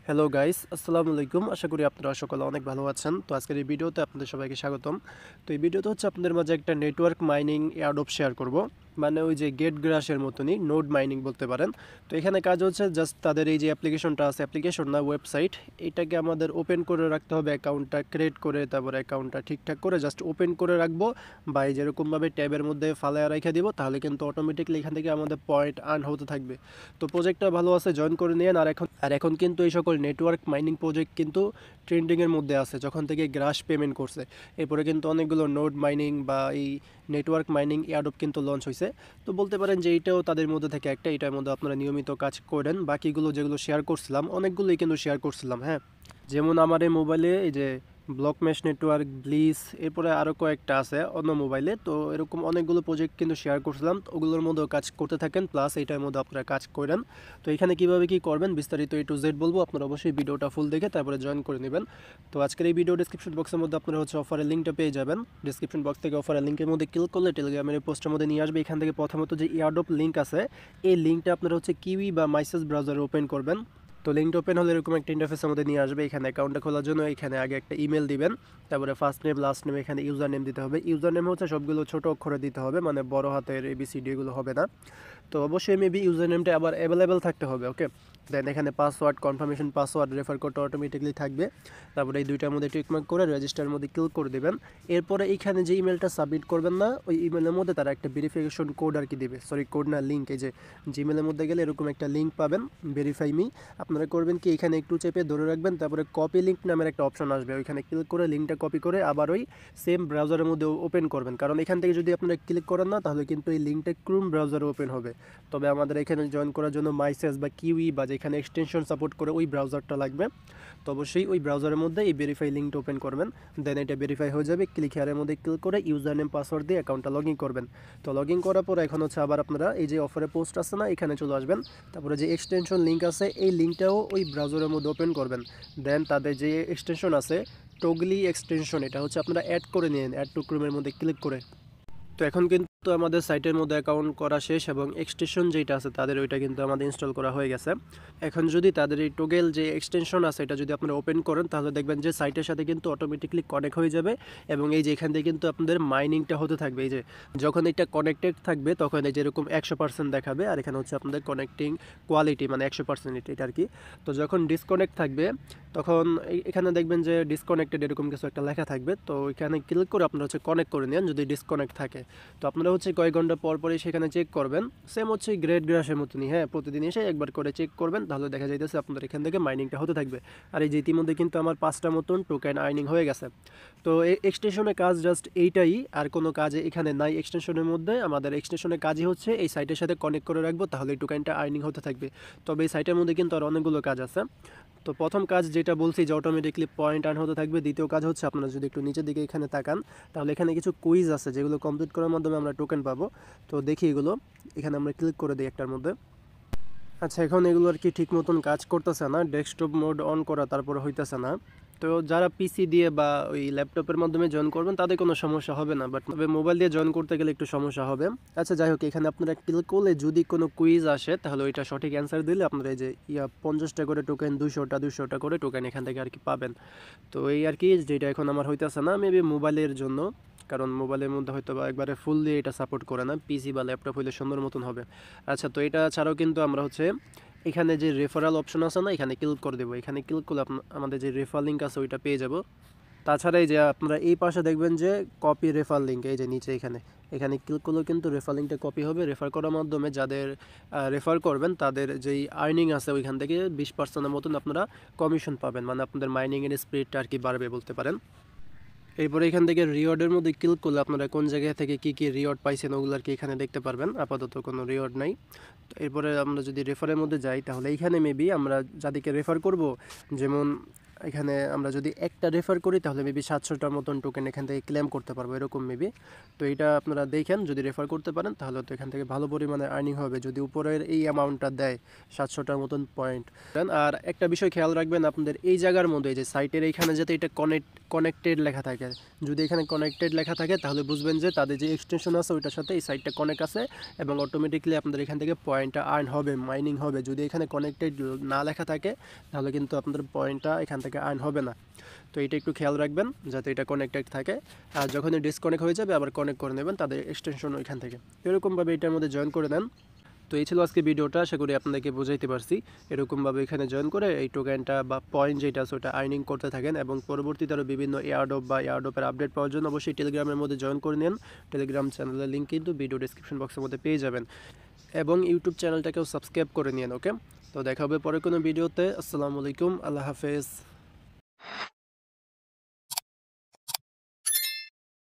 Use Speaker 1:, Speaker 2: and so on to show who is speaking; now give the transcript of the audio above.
Speaker 1: Hello guys, আসসালামু আলাইকুম। আশা করি আপনারা সকলে অনেক ভালো আছেন। তো আজকের এই ভিডিওতে আপনাদের সবাইকে স্বাগতম। তো এই ভিডিওতে হচ্ছে আপনাদের মাঝে একটা নেটওয়ার্ক মাইনিং এয়ারড্রপ শেয়ার করব। মানে ওই যে গেট গ্রাসের মতনই নোড মাইনিং বলতে পারেন। তো এখানে কাজ হচ্ছে জাস্ট তাদের এই যে অ্যাপ্লিকেশনটা আছে, অ্যাপ্লিকেশন না ওয়েবসাইট, এটাকে আমাদের ওপেন করে রাখতে হবে, অ্যাকাউন্টটা ক্রিয়েট করে তারপরে অ্যাকাউন্টটা ঠিকঠাক করে জাস্ট ওপেন করে রাখবো বা এই যেরকমভাবে ট্যাবের মধ্যে ফালায় রেখে দিব, তাহলে কিন্তু অটোমেটিকলি এখান থেকে আমাদের পয়েন্ট আর্ন হতে থাকবে। তো প্রজেক্টটা ভালো আছে, জয়েন করে নিন। আর এখন কিন্তু এই সকল নেটওয়ার্ক মাইনিং প্রজেক্ট কিন্তু ট্রেন্ডিংয়ের মধ্যে আছে যখন থেকে গ্রাস পেমেন্ট করছে। এরপরে কিন্তু অনেকগুলো নোড মাইনিং বা এই নেটওয়ার্ক মাইনিং এয়ারড্রপ কিন্তু লঞ্চ হয়েছে। তো বলতে পারেন যে এইটাও তাদের মধ্যে থেকে একটা, এটার মধ্যে আপনারা নিয়মিত কাজ করেন। বাকিগুলো যেগুলো শেয়ার করছিলাম অনেকগুলোই কিন্তু শেয়ার করছিলাম, হ্যাঁ। যেমন আমার এই মোবাইলে এই যে ব্লক মেশ নেটওয়ার্ক, ব্লিস, এরপরে আরও কয়েকটা আছে অন্য মোবাইলে। তো এরকম অনেকগুলো প্রজেক্ট কিন্তু শেয়ার করছিলাম, তো ওগুলোর মধ্যেও কাজ করতে থাকেন, প্লাস এইটার মধ্যে আপনারা কাজ করেন। তো এখানে কীভাবে কী করবেন বিস্তারিত A to Z বলবো, আপনারা অবশ্যই ভিডিওটা ফুল দেখে তারপরে জয়েন করে নেবেন। তো আজকের এই ভিডিও ডিসক্রিপশন বক্সের মধ্যে আপনারা হচ্ছে অফারের লিঙ্কটা পেয়ে যাবেন। ডিসক্রিপশন বক্স থেকে অফারের লিঙ্কের মধ্যে ক্লিক করলে টেলিগ্রামের পোস্টের মধ্যে নিয়ে আসবে। এখান থেকে প্রথমত যে এয়ারড্রপ লিঙ্ক আছে, এই লিঙ্কটা আপনারা হচ্ছে কিউই বা মাইসেস ব্রাউজারে ওপেন করবেন। তো লিঙ্কটা ওপেন হলে এরকম একটা ইন্টারফেসের মধ্যে নিয়ে আসবে। এখানে অ্যাকাউন্টটা খোলার জন্য এখানে আগে একটা ইমেল দিবেন, তারপরে ফার্স্ট নেম লাস্ট নেম, এখানে ইউজার নেম দিতে হবে। ইউজার নেম হচ্ছে সবগুলো ছোটো অক্ষরে দিতে হবে, মানে বড় হাতের ABCD এগুলো হবে না। তো অবশ্যই মেবি ইউজার নেমটা আবার অ্যাভেলেবেল থাকতে হবে, ওকে। দেন এখানে পাসওয়ার্ড, কনফার্মেশন পাসওয়ার্ড, রেফার কোডটা অটোমেটিকলি থাকবে। তারপরে এই দুইটার মধ্যে টিকমার্ক করে রেজিস্টারের মধ্যে ক্লিক করে দেবেন। এরপরে এইখানে যে ইমেলটা সাবমিট করবেন না, ওই ইমেলের মধ্যে তারা একটা ভেরিফিকেশন কোড আর কি দিবে, সরি কোড না, লিঙ্ক। এই যে জিমেলের মধ্যে গেলে এরকম একটা লিঙ্ক পাবেন, ভেরিফাই মি। আপনারা করবেন কি, এখানে একটু চেপে ধরে রাখবেন, তারপরে কপি লিঙ্ক নামের একটা অপশন আসবে, ওইখানে ক্লিক করে লিঙ্কটা কপি করে আবার ওই সেম ব্রাউজারের মধ্যে ওপেন করবেন। কারণ এখান থেকে যদি আপনারা ক্লিক করেন না, তাহলে কিন্তু এই লিঙ্কটা ক্রোম ব্রাউজারে ওপেন হবে। তবে আমাদের এখানে জয়েন করার জন্য মাইসেস বা কিউই বা যেখানে এক্সটেনশন সাপোর্ট করে ওই ব্রাউজারটা লাগবে। তো অবশ্যই ওই ব্রাউজারের মধ্যে এই ভেরিফাই লিঙ্কটা ওপেন করবেন। দেন এটা ভেরিফাই হয়ে যাবে। ক্লিক হেয়ারের মধ্যে ক্লিক করে ইউজার নেম পাসওয়ার্ড দিয়ে অ্যাকাউন্টটা লগ ইন করবেন। তো লগ ইন করার পর এখন হচ্ছে আবার আপনারা এই যে অফারে পোস্ট আছে না, এখানে চলে আসবেন। তারপরে যে এক্সটেনশন লিঙ্ক আছে, এই লিঙ্কটাও ওই ব্রাউজারের মধ্যে ওপেন করবেন। দেন তাদের যে এক্সটেনশন আছে টগলি এক্সটেনশন, এটা হচ্ছে আপনারা অ্যাড করে নিন, অ্যাড টু ক্রোমের মধ্যে ক্লিক করে। তো এখন কিন্তু আমাদের সাইটের মধ্যে অ্যাকাউন্ট করা শেষ এবং এক্সটেনশন যেটা আছে তাদের ওইটা কিন্তু আমাদের ইনস্টল করা হয়ে গেছে। এখন যদি তাদের এই টোগেল যে এক্সটেনশন আছে এটা যদি আপনারা ওপেন করেন, তাহলে দেখবেন যে সাইটের সাথে কিন্তু অটোমেটিকলি কানেক্ট হয়ে যাবে এবং এই যে এখান থেকে কিন্তু আপনাদের মাইনিংটা হতে থাকবে। এই যে যখন এটা কানেক্টেড থাকবে তখন এই যেরকম 100% দেখাবে, আর এখানে হচ্ছে আপনাদের কানেক্টিং কোয়ালিটি মানে 100% এটা আর কি। তো যখন ডিসকানেক্ট থাকবে তখন এখানে দেখবেন যে ডিসকানেক্টেড এরকম কিছু একটা লেখা থাকবে। তো এখানে ক্লিক করে আপনারা হচ্ছে কানেক্ট করে নেন যদি ডিসকানেক্ট থাকে। তো আপনারা হচ্ছে কয়েক ঘন্টা পর পরই সেখানে চেক করবেন, সেম হচ্ছে গ্রেট গ্রাসের মতনই, হ্যাঁ। প্রতিদিন এসে একবার করে চেক করবেন, তাহলে দেখা যাইতেছে আপনাদের এখান থেকে মাইনিংটা হতে থাকবে। আর এই যে ইতিমধ্যে কিন্তু আমার 5টা মতন টোকেন আর্নিং হয়ে গেছে। তো এই এক্সটেনশনের কাজ জাস্ট এইটাই, আর কোনো কাজ এখানে নাই এক্সটেনশনের মধ্যে। আমাদের এক্সটেনশনের কাজই হচ্ছে এই সাইটের সাথে কানেক্ট করে রাখবো, তাহলে এই টোকেনটা আর্নিং হতে থাকবে। তবে এই সাইটের মধ্যে কিন্তু আর অনেকগুলো কাজ আছে। তো প্রথম কাজ যেটা বলছি যে অটোমেটিকলি পয়েন্ট আর্ন হতে থাকবে। দ্বিতীয় কাজ হচ্ছে আপনারা যদি একটু নিচের দিকে এখানে তাকান, তাহলে এখানে কিছু কুইজ আছে যেগুলো কমপ্লিট করার মাধ্যমে আমরা টোকেন পাবো। তো দেখি এগুলো, এখানে আমরা ক্লিক করে দিই একটার মধ্যে। আচ্ছা, এখন এগুলো আর কি ঠিক মতন কাজ করতেছে না, ডেস্কটপ মোড অন করা তারপরে হইতেছে না। তো যারা পিসি দিয়ে বা ওই ল্যাপটপের মাধ্যমে জয়েন করবেন তাদের কোনো সমস্যা হবে না, বাট তবে মোবাইল দিয়ে জয়েন করতে গেলে একটু সমস্যা হবে। আচ্ছা যাই হোক, এখানে আপনারা ক্লিক করলে যদি কোনো কুইজ আসে তাহলে ওইটা সঠিক অ্যান্সার দিলে আপনারা এই যে 50টা করে টোকেন, 200টা করে টোকেন এখান থেকে আর কি পাবেন। তো এই আর কি, যেটা এখন আমার হইতেছে না মেবি মোবাইলের জন্য, কারণ মোবাইলের মধ্যে হয়তো বা একবারে ফুল দিয়ে এটা সাপোর্ট করে না, পিসি বা ল্যাপটপ হইলে সুন্দর মতন হবে। আচ্ছা, তো এটা ছাড়াও কিন্তু আমরা হচ্ছে এখানে যে রেফারাল অপশন আছে না, এখানে ক্লিক করে দেবো। এখানে ক্লিক করলে আমাদের যে রেফার লিঙ্ক আছে ওইটা পেয়ে যাব। তাছাড়া এই যে আপনারা এই পাশে দেখবেন যে কপি রেফার লিঙ্ক, এই যে নিচে এখানে এখানে ক্লিক করলেও কিন্তু রেফার লিঙ্কটা কপি হবে। রেফার করার মাধ্যমে যাদের রেফার করবেন তাদের যেই আর্নিং আছে ওইখান থেকে 20%-এর মতন আপনারা কমিশন পাবেন, মানে আপনাদের মাইনিংয়ের স্পিডটা আর কি বাড়বে বলতে পারেন। এরপরে এখান থেকে রিওয়ার্ডের মধ্যে ক্লিক করলে আপনারা কোন জায়গা থেকে কী কী রিওয়ার্ড পাইছেন ওগুলো আর কি এখানে দেখতে পারবেন। আপাতত কোনো রিওয়ার্ড নাই। তো এরপরে আমরা যদি রেফারের মধ্যে যাই, তাহলে এইখানে মেবি আমরা যাদেরকে রেফার করব, যেমন এখানে আমরা যদি একটা রেফার করি তাহলে মেবি 700টার মতন টোকেন এখান থেকে ক্লেম করতে পারবো এরকম মেবি। তো এটা আপনারা দেখেন, যদি রেফার করতে পারেন তাহলে তো এখান থেকে ভালো পরিমাণে আর্নিং হবে যদি উপরের এই অ্যামাউন্টটা দেয় 700টার মতন পয়েন্ট। আর একটা বিষয় খেয়াল রাখবেন, আপনাদের এই জায়গার মধ্যে এই যে সাইটের এইখানে যাতে এটা কানেক্টেড লেখা থাকে, যদি এখানে কানেক্টেড লেখা থাকে তাহলে বুঝবেন যে তাদের যে এক্সটেনশন আছে ওইটার সাথে এই সাইটটা কানেক্ট আছে এবং অটোমেটিকলি আপনাদের এখান থেকে পয়েন্টটা আর্ন হবে, মাইনিং হবে। যদি এখানে কানেক্টেড না লেখা থাকে তাহলে কিন্তু আপনাদের পয়েন্টটা এখান থেকে আর্ন হবে না। তো এটা একটু খেয়াল রাখবেন যাতে এটা কানেক্টেড থাকে, আর যখনই ডিসকানেক্ট হয়ে যাবে আবার কানেক্ট করে নেবেন তাদের এক্সটেনশন ওইখান থেকে। এরকমভাবে এটার মধ্যে জয়েন করে নেন। তো এই ছিল আজকে ভিডিওটা, আশা করি আপনাদেরকে বোঝাইতে পারছি। এরকমভাবে এখানে জয়েন করে এই টোকেনটা বা পয়েন্ট যেটা আছে ওটা আর্নিং করতে থাকেন এবং পরবর্তীতে আরও বিভিন্ন এয়ারড্রপ বা এয়ারড্রপের আপডেট পাওয়ার জন্য অবশ্যই টেলিগ্রামের মধ্যে জয়েন করে নিন। টেলিগ্রাম চ্যানেলের লিঙ্ক কিন্তু ভিডিও ডিসক্রিপশন বক্সের মধ্যে পেয়ে যাবেন এবং ইউটিউব চ্যানেলটাকেও সাবস্ক্রাইব করে নিন। ওকে, তো দেখা হবে পরে কোনো ভিডিওতে। আসসালামু আলাইকুম, আল্লাহ হাফেজ।